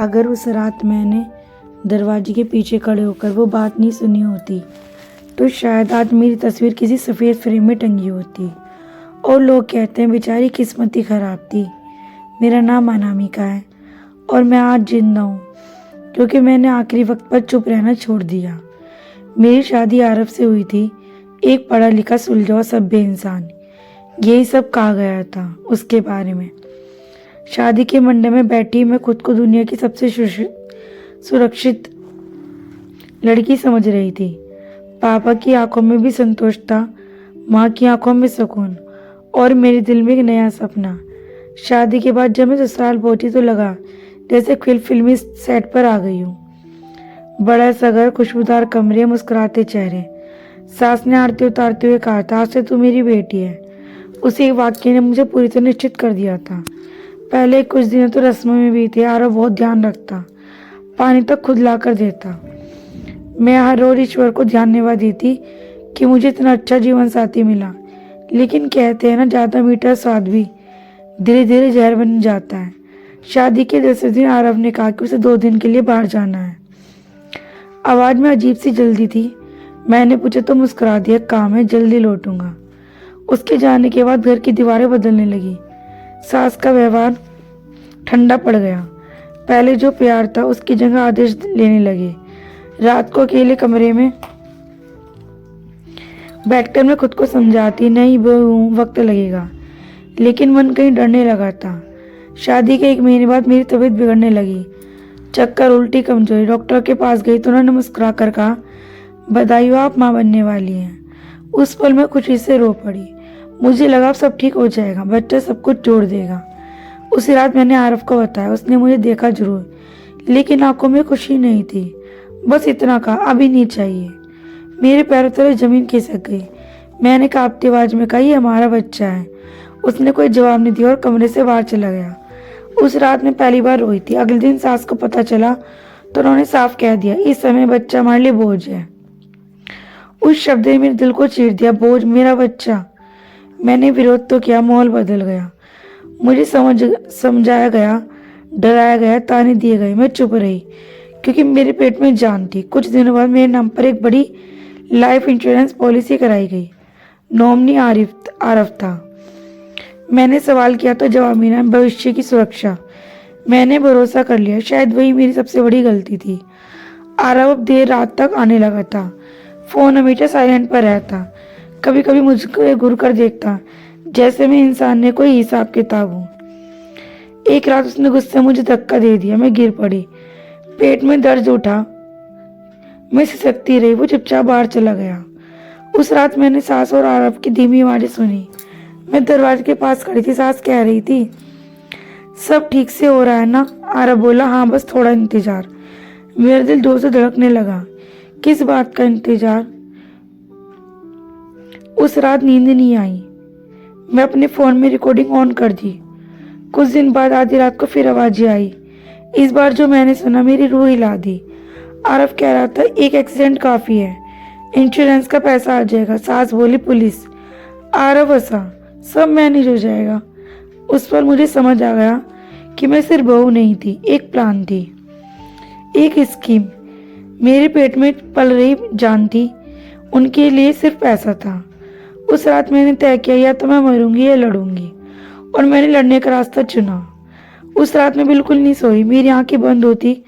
अगर उस रात मैंने दरवाजे के पीछे खड़े होकर वो बात नहीं सुनी होती तो शायद आज मेरी तस्वीर किसी सफ़ेद फ्रेम में टंगी होती। और लोग कहते हैं बेचारी किस्मत ही ख़राब थी। मेरा नाम अनामिका है और मैं आज जिंदा हूँ क्योंकि मैंने आखिरी वक्त पर चुप रहना छोड़ दिया। मेरी शादी आरव से हुई थी, एक पढ़ा लिखा सुलझा सभ्य इंसान। यही सब कहा गया था उसके बारे में। शादी के मंडप में बैठी मैं खुद को दुनिया की सबसे सुरक्षित लड़की समझ रही थी। पापा की आंखों में भी संतोष था, माँ की आंखों में सुकून और मेरे दिल में एक नया सपना। शादी के बाद जब मैं ससुराल पहुंची तो लगा जैसे फिल्मी सेट पर आ गई हूँ। बड़ा सा घर, खुशबूदार कमरे, मुस्कुराते चेहरे। सास ने आरती उतारते हुए कहा था, आज से तू मेरी बेटी है। उसी वाक्य ने मुझे पूरी तरह निश्चित कर दिया था। पहले कुछ दिनों तो रस्मों में भी थे। आरव बहुत ध्यान रखता, पानी तक खुद ला कर देता। मैं हर रोज ईश्वर को धन्यवाद देती कि मुझे इतना अच्छा जीवन साथी मिला। लेकिन कहते हैं ना, ज़्यादा मीठा स्वाद भी धीरे धीरे जहर बन जाता है। शादी के 10वें दिन आरव ने कहा कि उसे 2 दिन के लिए बाहर जाना है। आवाज़ में अजीब सी जल्दी थी। मैंने पूछा तो मुस्कुरा दिया, काम है, जल्दी लौटूंगा। उसके जाने के बाद घर की दीवारें बदलने लगी। सास का व्यवहार ठंडा पड़ गया। पहले जो प्यार था उसकी जगह आदेश लेने लगे। रात को अकेले कमरे में बैठकर मैं खुद को समझाती, नहीं बहू, वक्त लगेगा। लेकिन मन कहीं डरने लगा था। शादी के 1 महीने बाद मेरी तबीयत बिगड़ने लगी। चक्कर, उल्टी, कमजोरी। डॉक्टर के पास गई तो उन्होंने मुस्कुरा कर कहा, बधाई हो, आप माँ बनने वाली हैं। उस पल मैं खुशी से रो पड़ी। मुझे लगा सब ठीक हो जाएगा, बच्चा सब कुछ जोड़ देगा। उसी रात मैंने आरव को बताया। उसने मुझे देखा जरूर, लेकिन आंखों में खुशी नहीं थी। बस इतना कहा, अभी नहीं चाहिए। मेरे पैरों तले जमीन खिसक गई। मैंने कांपती आवाज में कहा, ये हमारा बच्चा है। उसने कोई जवाब नहीं दिया और कमरे से बाहर चला गया। उस रात में पहली बार रोई थी। अगले दिन सास को पता चला तो उन्होंने साफ कह दिया, इस समय बच्चा हमारे लिए बोझ है। उस शब्द ने मेरे दिल को चीर दिया। बोझ? मेरा बच्चा? मैंने विरोध तो किया, माहौल बदल गया। मुझे समझाया गया, डराया गया, ताने दिए गए। मैं चुप रही क्योंकि मेरे पेट में जान थी। कुछ दिनों बाद मेरे नाम पर एक बड़ी लाइफ इंश्योरेंस पॉलिसी कराई गई। नॉमिनी आरव था। मैंने सवाल किया तो जवाब मिला, भविष्य की सुरक्षा। मैंने भरोसा कर लिया। शायद वही मेरी सबसे बड़ी गलती थी। आरव अब देर रात तक आने लगा था। फोन हमेशा साइलेंट पर रहता। कभी कभी मुझको घूर कर देखता, जैसे मैं इंसान ने कोई हिसाब किताब हूँ। एक रात उसने गुस्से में मुझे धक्का दे दिया। मैं गिर पड़ी। पेट में दर्द उठा। मैं सिसकती रही। वो चुपचाप बाहर चला गया। उस रात मैंने सास और आरव की धीमी आवाज़ें सुनी। मैं दरवाजे के पास खड़ी थी। सास कह रही थी, सब ठीक से हो रहा है ना? आरव बोला, हाँ, बस थोड़ा इंतजार। मेरा दिल जोर से धड़कने लगा। किस बात का इंतजार? उस रात नींद नहीं आई। मैं अपने फोन में रिकॉर्डिंग ऑन कर दी। कुछ दिन बाद आधी रात को फिर आवाज़ें आई। इस बार जो मैंने सुना मेरी रूह हिला दी। आरव कह रहा था, एक एक्सीडेंट काफ़ी है, इंश्योरेंस का पैसा आ जाएगा। सास बोली, पुलिस। आरव हंसा, सब मैनेज हो जाएगा। उस पर मुझे समझ आ गया कि मैं सिर्फ बहू नहीं थी, एक प्लान थी, एक स्कीम। मेरे पेट में पल रही जान थी, उनके लिए सिर्फ पैसा था। उस रात मैंने तय किया, या तो मैं मरूंगी या लड़ूंगी, और मैंने लड़ने का रास्ता चुना। उस रात में बिल्कुल नहीं सोई। मेरी आंखें बंद होती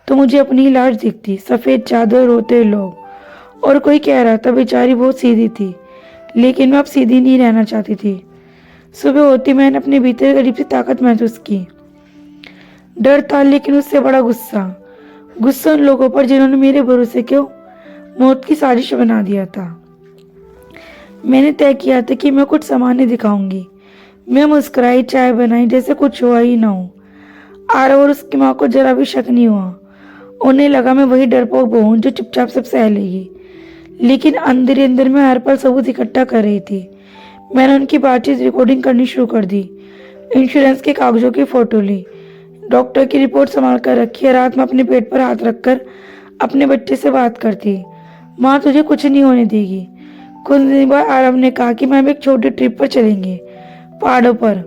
तो मुझे अपनी लाश दिखती, सफ़ेद चादर, रोते लोग, और कोई कह रहा था बेचारी बहुत सीधी थी। लेकिन मैं अब सीधी नहीं रहना चाहती थी। सुबह होती मैंने अपने भीतर अजीब सी ताकत महसूस की। डर था, लेकिन उससे बड़ा गुस्सा। गुस्सा उन लोगों पर जिन्होंने मेरे भरोसे को मौत की साजिश बना दिया था। मैंने तय किया था कि मैं कुछ सामान्य दिखाऊंगी। मैं मुस्कुराई, चाय बनाई, जैसे कुछ हुआ ही ना हो। आरव और उसकी माँ को जरा भी शक नहीं हुआ। उन्हें लगा मैं वही डरपोक बहू हूं जो चुपचाप सब सह लेगी। लेकिन अंदर ही अंदर मैं हर पल सबूत इकट्ठा कर रही थी। मैंने उनकी बातचीत रिकॉर्डिंग करनी शुरू कर दी। इंश्योरेंस के कागजों की फोटो ली, डॉक्टर की रिपोर्ट संभाल कर रखी। रात में अपने पेट पर हाथ रखकर अपने बच्चे से बात करती, माँ तुझे कुछ नहीं होने देगी। कुछ दिन बाद आरव ने कहा कि मैं एक छोटी ट्रिप पर चलेंगे, पहाड़ों पर।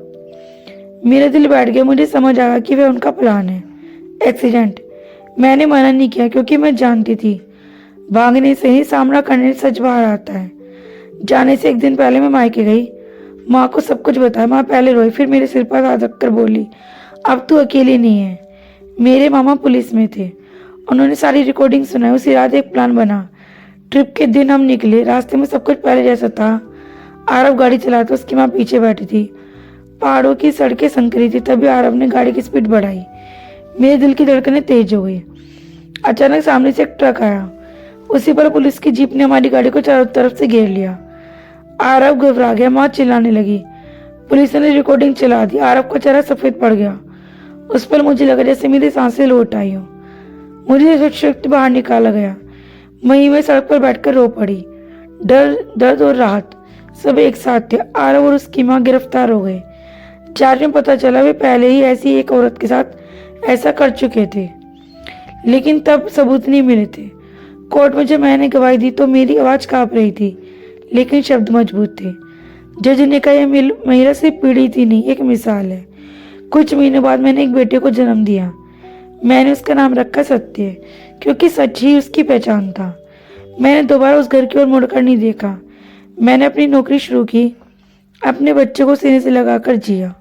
मेरा दिल बैठ गया। मुझे समझ आया कि वह उनका प्लान है। एक्सीडेंट। मैंने मना नहीं किया क्योंकि मैं जानती थी भागने से ही सामना करने से सच बाहर आता है। जाने से एक दिन पहले मैं मायके गई, माँ को सब कुछ बताया। माँ पहले रोई, फिर मेरे सिर पर हाथ रखकर बोली, अब तू अकेली नहीं है। मेरे मामा पुलिस में थे, उन्होंने सारी रिकॉर्डिंग सुनाई। उसी रात एक प्लान बना। ट्रिप के दिन हम निकले, रास्ते में सब कुछ पहले जैसा था। आरव गाड़ी चलाता, उसकी माँ पीछे बैठी थी। पहाड़ों की सड़कें संकरी थी। तभी आरव ने गाड़ी की स्पीड बढ़ाई। मेरे दिल की धड़कनें तेज हो गई। अचानक सामने से एक ट्रक आया। उसी पर पुलिस की जीप ने हमारी गाड़ी को चारों तरफ से घेर लिया। आरव घबरा गया, माँ चिल्लाने लगी। पुलिस ने रिकॉर्डिंग चला दी। आरव का चेहरा सफेद पड़ गया। उस पर मुझे लगा जैसे मेरी सांसें लौट आई हो। मुझे शक्ति बाहर निकाला गया। वहीं वे सड़क पर बैठकर रो पड़ी। डर, दर्द और राहत सब एक साथ थे। आरव और उसकी माँ गिरफ्तार हो गए। जांच में पता चला वे पहले ही ऐसी एक औरत के साथ ऐसा कर चुके थे, लेकिन तब सबूत नहीं मिले थे। कोर्ट में जब मैंने गवाही दी तो मेरी आवाज कांप रही थी, लेकिन शब्द मजबूत थे। जज ने कहा, यह महिला सिर्फ पीड़ित ही नहीं, एक मिसाल है। कुछ महीनों बाद मैंने एक बेटे को जन्म दिया। मैंने उसका नाम रखा सत्य, क्योंकि सच ही उसकी पहचान था। मैंने दोबारा उस घर की ओर मुड़कर नहीं देखा। मैंने अपनी नौकरी शुरू की, अपने बच्चे को सीने से लगाकर जिया।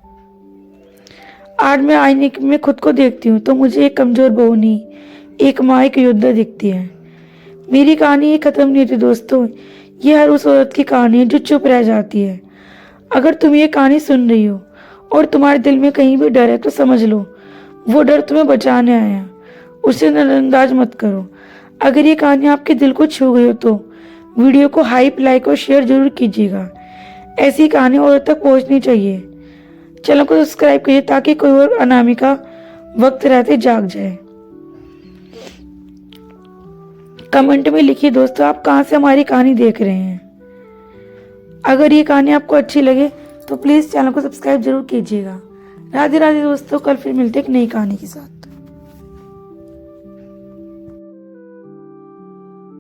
आज मैं आईने में खुद को देखती हूँ तो मुझे एक कमजोर बहू नहीं, एक माँ, एक योद्धा दिखती है। मेरी कहानी ये खत्म नहीं होती दोस्तों। ये हर उस औरत की कहानी है जो चुप रह जाती है। अगर तुम ये कहानी सुन रही हो और तुम्हारे दिल में कहीं भी डर है तो समझ लो वो डर तुम्हें बचाने आया। उसे नजरअंदाज मत करो। अगर ये कहानी आपके दिल को छू गई हो तो वीडियो को हाइप, लाइक और शेयर जरूर कीजिएगा। ऐसी कहानी और तक पहुंचनी चाहिए। चैनल को सब्सक्राइब करिए ताकि कोई और अनामिका वक्त रहते जाग जाए। कमेंट में लिखिए दोस्तों आप कहां से हमारी कहानी देख रहे हैं। अगर ये कहानी आपको अच्छी लगे तो प्लीज चैनल को सब्सक्राइब जरूर कीजिएगा। राधे राधे दोस्तों, कल फिर मिलते एक नई कहानी के साथ।